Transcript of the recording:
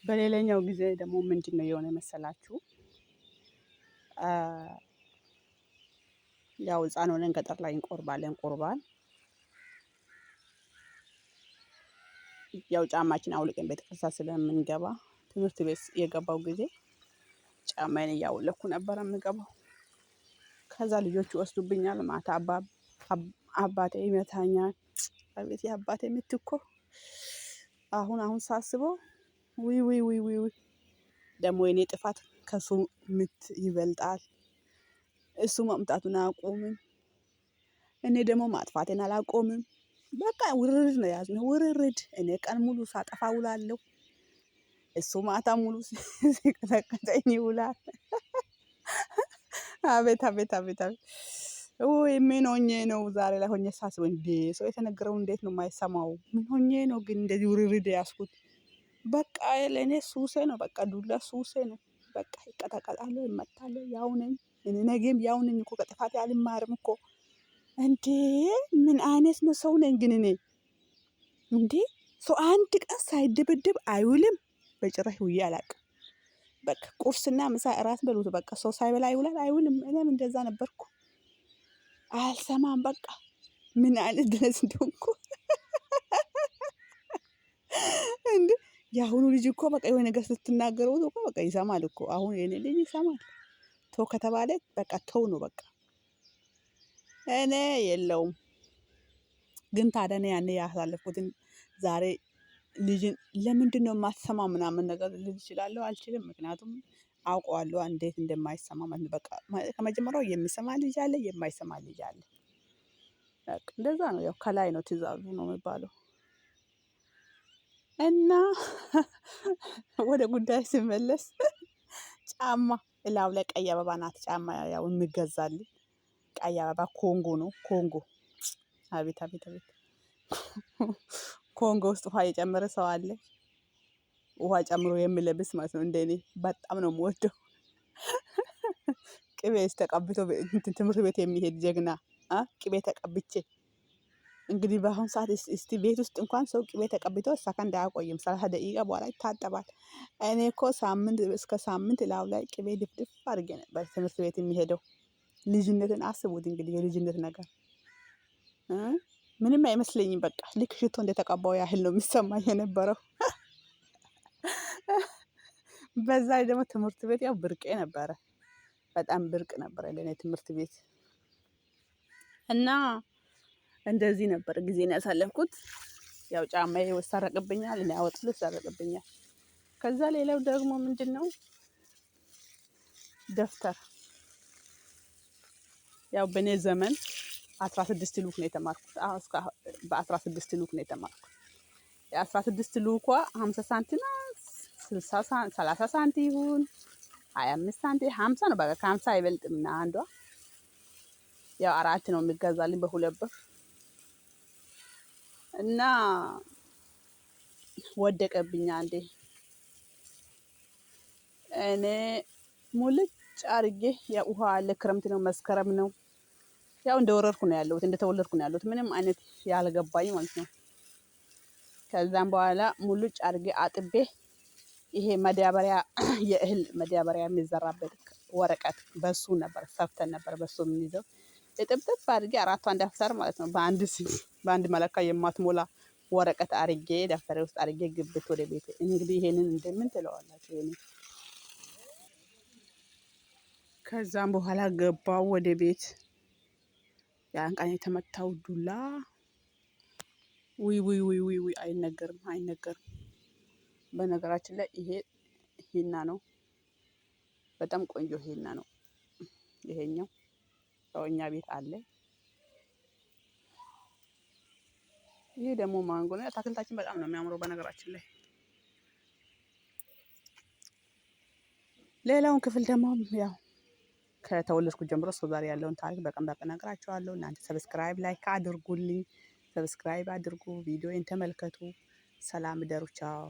በሌላኛው ጊዜ ደግሞ ምንድን ነው የሆነ መሰላችሁ? ያው ህፃን ሆነን ገጠር ላይ እንቆርባለን ቁርባን። ያው ጫማችን አውልቀን ቤተክርስቲያን ስለምንገባ ትምህርት ቤት የገባው ጊዜ ጫማዬን እያወለኩ ነበር የምገባው። ከዛ ልጆቹ ይወስዱብኛል። ማታ አባቴ ይመታኛል። አቤት የአባቴ ምት እኮ አሁን ሳስበው ውይ ውይ ውይ ውይ ውይ! ደግሞ የኔ ጥፋት ከሱ ምት ይበልጣል። እሱ መምጣቱን አያቆምም፣ እኔ ደግሞ ማጥፋቴን አላቆምም። በቃ ውርርድ ነው የያዝነው ውርርድ። እኔ ቀን ሙሉ ሳጠፋ ውላለሁ፣ እሱ ማታ ሙሉ ሲቀጠቅጠኝ ይውላል። አቤት አቤት አቤት አቤት! ውይ ምን ሆኜ ነው ዛሬ ላይ ሆኜ ሳስበው እንዴ! ሰው የተነገረውን እንዴት ነው የማይሰማው? ምን ሆኜ ነው ግን እንደዚህ ውርርድ ያዝኩት? በቃ ለእኔ ሱሴ ነው። በቃ ዱላ ሱሴ ነው። በቃ ይቀጠቀጣለሁ፣ ይመታለሁ። ያው ነኝ እኔ ነገም ያው ነኝ እኮ ከጥፋቴ አልማርም እኮ። እንዴ ምን አይነት ነው ሰው ነኝ ግን እኔ? እንዴ ሰው አንድ ቀን ሳይደበደብ አይውልም። በጭራሽ ውዬ አላውቅም። በቃ ቁርስና ምሳ እራት በሉት በቃ ሰው ሳይበላ ይውላል አይውልም። እኔም እንደዛ ነበርኩ። አልሰማም በቃ ምን አይነት ድረስ እንደሆንኩ እንዴ! የአሁኑ ልጅ እኮ በቃ የሆነ ነገር ስትናገረው እኮ በቃ ይሰማል እኮ። አሁን የኔ ልጅ ይሰማል። ተው ከተባለ በቃ ተው ነው በቃ። እኔ የለውም ግን ታዲያ እኔ ያኔ ያሳለፍኩትን ዛሬ ልጅን ለምንድን ነው የማትሰማው ምናምን ነገር ልል እችላለሁ? አልችልም። ምክንያቱም አውቀዋለሁ እንዴት እንደማይሰማ ማለት በቃ ከመጀመሪያው የሚሰማ ልጅ አለ፣ የማይሰማ ልጅ አለ። በቃ እንደዛ ነው። ያው ከላይ ነው ትእዛዙ ነው የሚባለው። እና ወደ ጉዳይ ስመለስ ጫማ እላው ላይ ቀይ አበባ ናት ጫማ ያው የሚገዛልኝ ቀይ አበባ ኮንጎ ነው። ኮንጎ አቤት አቤት አቤት! ኮንጎ ውስጥ ውሃ የጨመረ ሰው አለ? ውሃ ጨምሮ የሚለብስ ማለት ነው። እንደኔ በጣም ነው የምወደው። ቅቤስ ተቀብቶ ትምህርት ቤት የሚሄድ ጀግና ቅቤ ተቀብቼ እንግዲህ በአሁን ሰዓት እስቲ ቤት ውስጥ እንኳን ሰው ቅቤ ተቀብቶ ሰከንድ አያቆይም፣ 30 ደቂቃ በኋላ ይታጠባል። እኔ እኮ ሳምንት እስከ ሳምንት ላዩ ላይ ቅቤ ድፍድፍ አድርጌ ነበር ትምህርት ቤት የሚሄደው። ልጅነትን አስቡት እንግዲህ የልጅነት ነገር ምንም አይመስለኝም። በቃ ልክ ሽቶ እንደተቀባው ያህል ነው የሚሰማኝ የነበረው። በዛ ላይ ደግሞ ትምህርት ቤት ያው ብርቄ ነበረ፣ በጣም ብርቅ ነበረ ለእኔ ትምህርት ቤት እና እንደዚህ ነበር ጊዜን ያሳለፍኩት። ያው ጫማዬ ይሰረቅብኛል፣ እኔ አወጣለሁ ይሰረቅብኛል። ከዛ ሌላው ደግሞ ምንድን ነው ደብተር። ያው በእኔ ዘመን 16 ሉክ ነው የተማርኩት። በ16 ሉክ ነው የተማርኩት። የ16 ሉኳ 50 ሳንቲም 30 ሳንቲም ይሁን 25 ሳንቲም 50 ነው። በቃ ከ50 አይበልጥም። እና አንዷ ያው 4 ነው የሚገዛልኝ በ2 ብር እና ወደቀብኝ አንዴ። እኔ ሙልጭ አድርጌ ያው ውሃ አለ፣ ክረምት ነው መስከረም ነው። ያው እንደወረድኩ ነው ያለሁት፣ እንደተወለድኩ ነው ያለሁት። ምንም አይነት ያልገባኝ ማለት ነው። ከዛም በኋላ ሙልጭ አድርጌ አጥቤ ይሄ መዳበሪያ የእህል መዳበሪያ የሚዘራበት ወረቀት በሱ ነበር ሰፍተን ነበር በሱ የምንይዘው። እጥብጥብ አድርጌ 4ቷን ደብተር ማለት ነው በአንድ መለካ የማትሞላ ወረቀት አድርጌ ደብተሬ ውስጥ አድርጌ ግብት ወደ ቤት። እንግዲህ ይሄንን እንደምን ትለዋላችሁ? ይሄንን ከዛም በኋላ ገባው ወደ ቤት። ያን ቀን የተመታው ዱላ ውይ ውይ ውይ ውይ ውይ! አይነገርም አይነገርም። በነገራችን ላይ ይሄ ሂና ነው፣ በጣም ቆንጆ ሂና ነው ይሄኛው። ያው እኛ ቤት አለ። ይሄ ደግሞ ማንጎ ነው። አትክልታችን በጣም ነው የሚያምረው በነገራችን ላይ። ሌላውን ክፍል ደግሞ ያው ከተወለድኩ ጀምሮ እስከ ዛሬ ያለውን ታሪክ በቀን በቀን እነግራችኋለሁ። እናንተ ሰብስክራይብ ላይክ አድርጉልኝ፣ ሰብስክራይብ አድርጉ፣ ቪዲዮዬን ተመልከቱ። ሰላም እደሩ። ቻው